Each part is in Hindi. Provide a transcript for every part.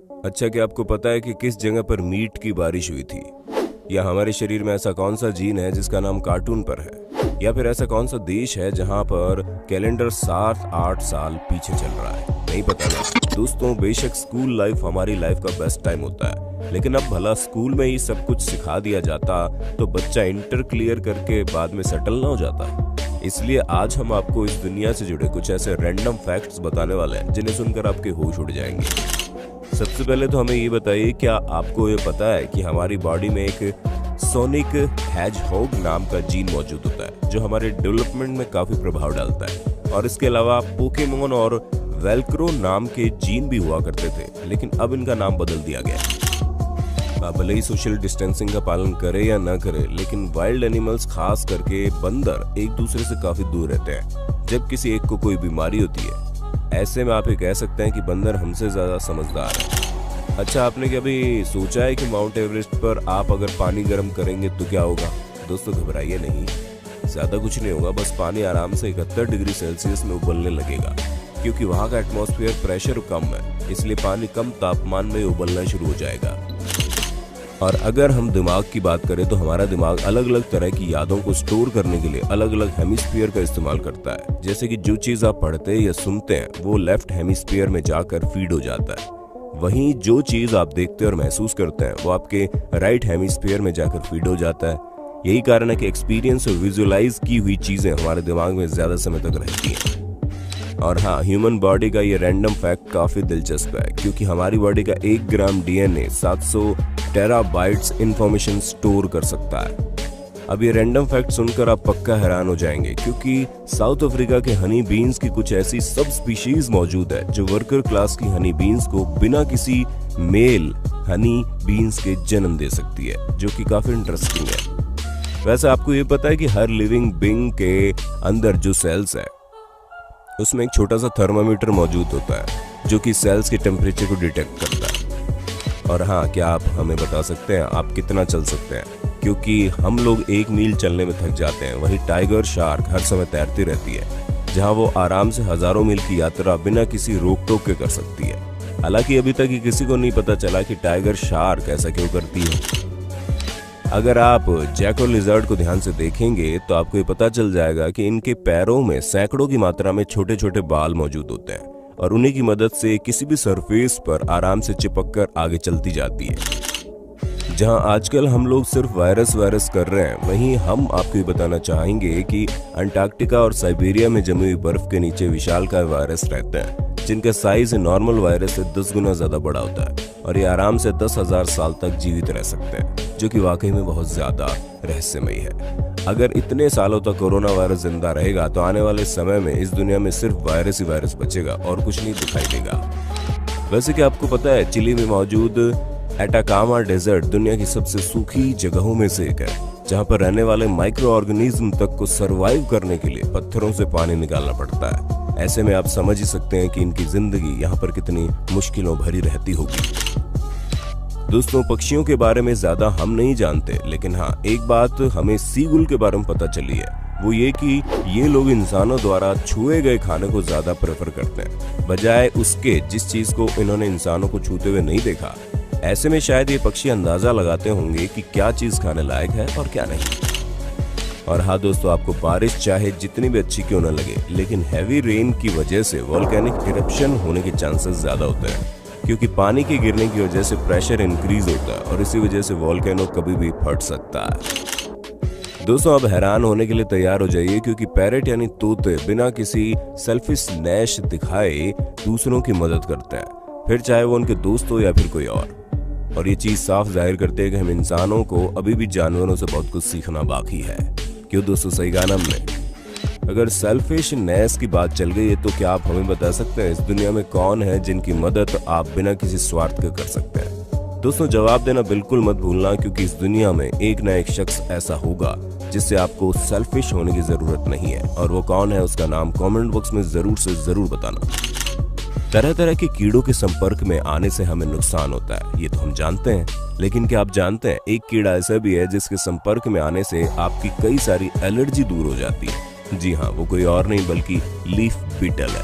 अच्छा, क्या आपको पता है कि किस जगह पर मीट की बारिश हुई थी? या हमारे शरीर में ऐसा कौन सा जीन है जिसका नाम कार्टून पर है? या फिर ऐसा कौन सा देश है जहां पर कैलेंडर 7-8 साल पीछे चल रहा है? नहीं पता ना दोस्तों। बेशक स्कूल लाइफ हमारी लाइफ का बेस्ट टाइम होता है, लेकिन अब भला स्कूल में ही सब कुछ सिखा दिया जाता तो बच्चा इंटर क्लियर करके बाद में सेटल ना हो जाता। इसलिए आज हम आपको इस दुनिया से जुड़े कुछ ऐसे रैंडम फैक्ट्स बताने वाले हैं जिन्हें सुनकर आपके होश उड़ जाएंगे। सबसे पहले तो हमें ये बताइए, क्या आपको ये पता है कि हमारी बॉडी में एक सोनिक हेजहॉग नाम का जीन मौजूद होता है जो हमारे डेवलपमेंट में काफी प्रभाव डालता है। और इसके अलावा पोकेमोन और वेल्क्रो नाम के जीन भी हुआ करते थे, लेकिन अब इनका नाम बदल दिया गया। आप भले ही सोशल डिस्टेंसिंग का पालन करे या ना करे, लेकिन वाइल्ड एनिमल्स खास करके बंदर एक दूसरे से काफी दूर रहते हैं जब किसी एक को कोई बीमारी होती है। ऐसे में आप ये कह सकते हैं कि बंदर हमसे ज्यादा समझदार है। अच्छा, आपने कभी सोचा है कि माउंट एवरेस्ट पर आप अगर पानी गर्म करेंगे तो क्या होगा? दोस्तों घबराइए नहीं, ज्यादा कुछ नहीं होगा, बस पानी आराम से 71 डिग्री सेल्सियस में उबलने लगेगा, क्योंकि वहां का एटमॉस्फेयर प्रेशर कम है, इसलिए पानी कम तापमान में उबलना शुरू हो जाएगा। और अगर हम दिमाग की बात करें तो हमारा दिमाग अलग अलग तरह की यादों को स्टोर करने के लिए अलग अलग हेमिस्फीयर का इस्तेमाल करता है। जैसे कि जो चीज आप पढ़ते या सुनते हैं वो लेफ्ट हेमिस्फीयर में जाकर फीड हो जाता है, वहीं जो चीज आप देखते और महसूस करते हैं वो आपके राइट हेमिस्फीयर में जाकर फीड हो जाता है। यही कारण है कि एक्सपीरियंस और विजुअलाइज की हुई चीजें हमारे दिमाग में ज्यादा समय तक रहती हैं। और हाँ, ह्यूमन बॉडी का ये रैंडम फैक्ट काफी दिलचस्प है, क्योंकि हमारी बॉडी का 1 ग्राम डीएनए 700 टेराबाइट्स इंफॉर्मेशन स्टोर कर सकता है। अब ये रैंडम फैक्ट सुनकर आप पक्का हैरान हो जाएंगे, क्योंकि साउथ अफ्रीका के हनी बीन्स की कुछ ऐसी सब स्पीशीज मौजूद है जो वर्कर क्लास की हनी बीन्स को बिना किसी मेल हनी बीन्स के जन्म दे सकती है, जो कि काफी इंटरेस्टिंग है। वैसे आपको ये पता है कि हर लिविंग बीइंग के अंदर जो सेल्स है उसमें एक छोटा सा थर्मामीटर मौजूद होता है जो कि सेल्स के टेम्परेचर को डिटेक्ट करता है। और हाँ, क्या आप हमें बता सकते हैं आप कितना चल सकते हैं? क्योंकि हम लोग 1 मील चलने में थक जाते हैं, वहीं टाइगर शार्क हर समय तैरती रहती है, जहां वो आराम से हजारों मील की यात्रा बिना किसी रोक टोक के कर सकती है। हालांकि अभी तक ये किसी को नहीं पता चला कि टाइगर शार्क ऐसा क्यों करती है। अगर आप जैको लिजर्ड को ध्यान से देखेंगे तो आपको ये पता चल जाएगा कि इनके पैरों में सैकड़ों की मात्रा में छोटे छोटे बाल मौजूद होते हैं, और उन्हीं की मदद से किसी भी सरफेस पर आराम से चिपक कर आगे चलती जाती है। जहां आजकल हम लोग सिर्फ वायरस कर रहे हैं, वहीं हम आपको ये बताना चाहेंगे कि अंटार्कटिका और साइबेरिया में जमी हुई बर्फ के नीचे विशालकाय वायरस रहते हैं, जिनका साइज नॉर्मल वायरस से 10 गुना ज्यादा बड़ा होता है, और ये आराम से 10,000 साल तक जीवित रह सकते हैं, जो कि वाकई में बहुत ज्यादा रहस्यमयी है। अगर इतने सालों तक कोरोना वायरस जिंदा रहेगा तो आने वाले समय में इस दुनिया में सिर्फ वायरस ही वायरस बचेगा और कुछ नहीं दिखाई देगा। वैसे क्या आपको पता है चिली में मौजूद एटाकामा डेजर्ट दुनिया की सबसे सूखी जगहों में से एक है, जहां पर रहने वाले माइक्रो ऑर्गेनिज्म तक को सरवाइव करने के लिए पत्थरों से पानी निकालना पड़ता है। ऐसे में आप समझ ही सकते हैं कि इनकी जिंदगी यहाँ पर कितनी मुश्किलों भरी रहती होगी। दोस्तों, पक्षियों के बारे में ज्यादा हम नहीं जानते, लेकिन हाँ, एक बात हमें सीगुल के बारे में पता चली है, वो ये कि ये लोग इंसानों द्वारा छुए गए खाने को ज्यादा प्रेफर करते हैं, बजाय उसके जिस चीज को इन्होंने इंसानों को छूते हुए नहीं देखा। ऐसे में शायद ये पक्षी अंदाजा लगाते होंगे कि क्या चीज खाने लायक है और क्या नहीं। और हाँ दोस्तों, आपको बारिश चाहे जितनी भी अच्छी क्यों न लगे, लेकिन हैवी रेन की वजह से वोल्केनिक इरप्शन होने के चांसेस ज्यादा होते हैं, क्योंकि पानी के गिरने की वजह से प्रेशर इंक्रीज होता है और इसी वजह से वोल्केनो कभी भी फट सकता है। दोस्तों, अब हैरान होने के लिए तैयार हो जाइए, क्योंकि पैरेट यानी तोते बिना किसी सेल्फिशनेस दिखाए दूसरों की मदद करते हैं, फिर चाहे वो उनके दोस्त हो या फिर कोई और ये चीज साफ जाहिर करते हैं कि हम इंसानों को अभी भी जानवरों से बहुत कुछ सीखना बाकी है। क्यों दोस्तों, सही कहा ना हमने? अगर सेल्फिशनेस की बात चल गई है तो क्या आप हमें बता सकते हैं इस दुनिया में कौन है जिनकी मदद आप बिना किसी स्वार्थ के कर सकते हैं? दोस्तों, जवाब देना बिल्कुल मत भूलना, क्योंकि इस दुनिया में एक ना एक शख्स ऐसा होगा जिससे आपको सेल्फिश होने की जरूरत नहीं है, और वो कौन है उसका नाम कमेंट बॉक्स में जरूर से जरूर बताना। तरह तरह के कीड़ों के संपर्क में आने से हमें नुकसान होता है, ये तो हम जानते हैं, लेकिन क्या आप जानते हैं एक कीड़ा ऐसा भी है जिसके संपर्क में आने से आपकी कई सारी एलर्जी दूर हो जाती है? जी हाँ, वो कोई और नहीं बल्कि लीफ बीटल है।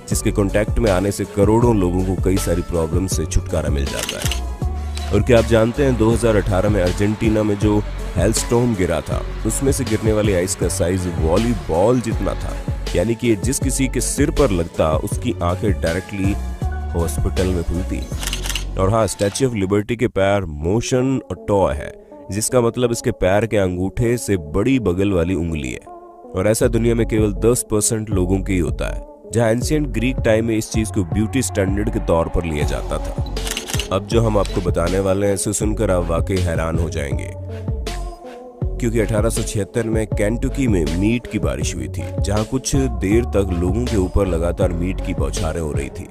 जिसके कांटेक्ट में आने से करोड़ों लोगों को कई सारी प्रॉब्लम से छुटकारा मिल जाता है। और क्या आप जानते हैं 2018 में अर्जेंटीना में जो हेलस्टॉर्म गिरा था, उसमें से गिरने वाली आइस का साइज वॉलीबॉल जितना था, यानी कि जिस किसी के सिर पर लगता उसकी आंखें डायरेक्टली हॉस्पिटल में खुलती। और हाँ, स्टैच्यू ऑफ लिबर्टी के पैर मोशन टॉय है, जिसका मतलब इसके पैर के अंगूठे से बड़ी बगल वाली उंगली है। और ऐसा दुनिया में केवल 10% लोगों के ही होता है, जहाँ एंशिएंट ग्रीक टाइम में इस चीज को ब्यूटी स्टैंडर्ड के तौर पर लिया जाता था। अब जो हम आपको बताने वाले हैं इसे सुनकर आप वाकई हैरान हो जाएंगे, क्योंकि 1876 में केंटुकी में मीट की बारिश हुई थी, जहां कुछ देर तक लोगों के ऊपर लगातार मीट की बौछारें हो रही थी।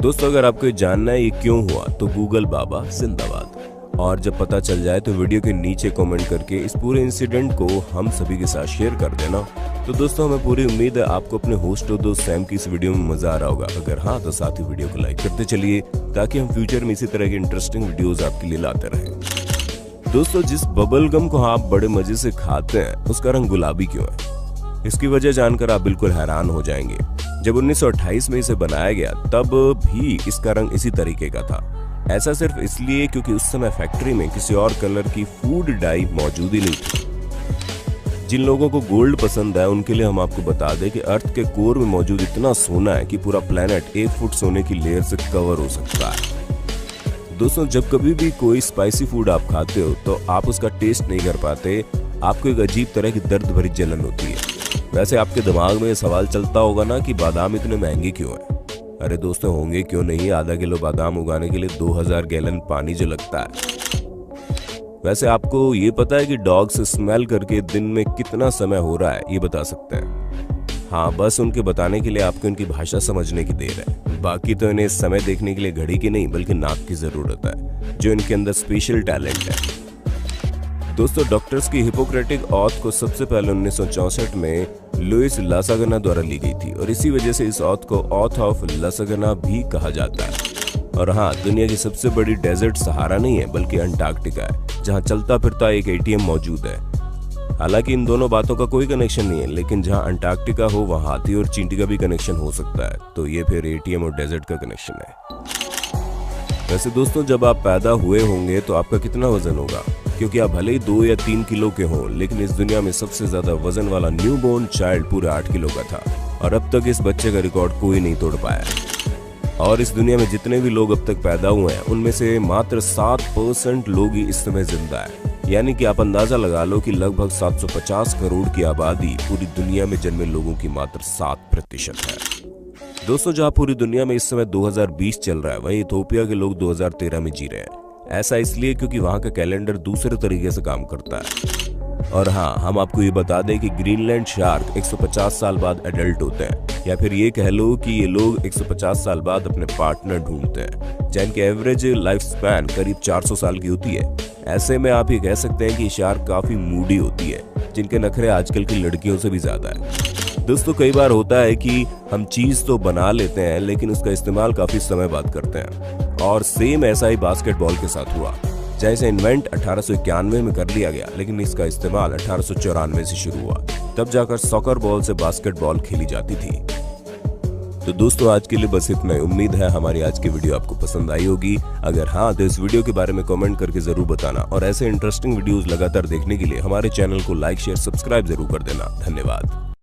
दोस्तों, अगर आपको जानना है ये क्यों हुआ तो गूगल बाबा जिंदाबाद। और जब पता चल जाए तो वीडियो के नीचे कमेंट करके इस पूरे इंसिडेंट को हम सभी के साथ शेयर कर देना। तो दोस्तों, हमें पूरी उम्मीद है आपको अपने होस्ट और दोस्त सैम की इस वीडियो में मजा आ रहा होगा। अगर हाँ तो साथ ही वीडियो को लाइक करते चलिए, ताकि हम फ्यूचर में इसी तरह की इंटरेस्टिंग वीडियोस आपके लिए लाते रहें। दोस्तों, जिस बबल गम को आप बड़े मजे से खाते हैं उसका रंग गुलाबी क्यों है, इसकी वजह जानकर आप बिल्कुल हैरान हो जाएंगे। जब 1928 में इसे बनाया गया तब भी इसका रंग इसी तरीके का था। ऐसा सिर्फ इसलिए क्योंकि उस समय फैक्ट्री में किसी और कलर की फूड डाई मौजूद ही नहीं थी। जिन लोगों को गोल्ड पसंद है उनके लिए हम आपको बता दें कि अर्थ के कोर में मौजूद इतना सोना है कि पूरा प्लेनेट 1 फुट सोने की लेयर से कवर हो सकता है। दोस्तों, जब कभी भी कोई स्पाइसी फूड आप खाते हो तो आप उसका टेस्ट नहीं कर पाते, आपको एक अजीब तरह की दर्द भरी जलन होती है। वैसे आपके दिमाग में ये सवाल चलता होगा ना कि बादाम इतने महंगे क्यों हैं? अरे दोस्तों, होंगे क्यों नहीं, आधा किलो बादाम उगाने के लिए 2000 गैलन पानी जो लगता है। वैसे आपको ये पता है कि डॉग से स्मेल करके दिन में कितना समय हो रहा है ये बता सकते हैं? हाँ, बस उनके बताने के लिए आपको इनकी भाषा समझने की देर है। बाकी तो इन्हें समय देखने के लिए घड़ी की नहीं बल्कि नाक की जरूरत है, जो इनके अंदर स्पेशल टैलेंट है। दोस्तों, डॉक्टर्स की हिपोक्रेटिक ऑथ को सबसे पहले 1964 में लुइस लासागना द्वारा ली गई थी, और इसी वजह से इस ऑथ को ऑथ ऑफ लासागना भी कहा जाता है। और हाँ, दुनिया की सबसे बड़ी डेजर्ट सहारा नहीं है बल्कि अंटार्कटिका है, जहाँ चलता फिरता एक ATM मौजूद है। हालांकि इन दोनों बातों का कोई कनेक्शन नहीं है, लेकिन जहाँ अंटार्कटिका हो वहाँ हाथी और चींटी का भी कनेक्शन हो सकता है, तो ये फिर ATM और डेजर्ट का कनेक्शन है। वैसे दोस्तों, जब आप पैदा हुए होंगे तो आपका कितना वजन होगा? क्योंकि आप भले ही 2 या 3 किलो के हों, लेकिन इस दुनिया में सबसे ज्यादा वजन वाला न्यूबॉर्न चाइल्ड पूरे 8 किलो का था, और अब तक इस बच्चे का रिकॉर्ड कोई नहीं तोड़ पाया। और इस दुनिया में जितने भी लोग अब तक पैदा हुए हैं उनमें से मात्र 7% लोग ही इस समय जिंदा है। यानी कि आप अंदाजा लगा लो कि लगभग 750 करोड़ की आबादी पूरी दुनिया में जन्मे लोगों की मात्र 7% है। दोस्तों, जहाँ पूरी दुनिया में इस समय 2020 चल रहा है, वहीं इथोपिया के लोग 2013 में जी रहे हैं। ऐसा इसलिए क्योंकि वहाँ का कैलेंडर दूसरे तरीके से काम करता है। और हाँ, हम आपको ये बता दें कि ग्रीनलैंड शार्क 150 साल बाद एडल्ट होते हैं, या फिर ये कह लो कि ये लोग 150 साल बाद अपने पार्टनर ढूंढते हैं, जिनकी एवरेज लाइफ स्पैन करीब 400 साल की होती है। ऐसे में आप ये कह सकते हैं कि शार्क काफी मूडी होती है, जिनके नखरे आजकल की लड़कियों से भी ज्यादा है। दोस्तों, कई बार होता है कि हम चीज तो बना लेते हैं लेकिन उसका इस्तेमाल काफी समय बाद करते हैं, और सेम ऐसा ही बास्केटबॉल के साथ हुआ, जैसे इन्वेंट 1891 में कर लिया गया, लेकिन इसका इस्तेमाल 1894 से शुरू हुआ। तब जाकर सॉकर बॉल से बास्केटबॉल खेली जाती थी। तो दोस्तों, आज के लिए बस इतना ही। उम्मीद है हमारी आज की वीडियो आपको पसंद आई होगी। अगर हाँ तो इस वीडियो के बारे में कमेंट करके जरूर बताना, और ऐसे इंटरेस्टिंग वीडियोस लगातार देखने के लिए हमारे चैनल को लाइक, शेयर, सब्सक्राइब जरूर कर देना। धन्यवाद।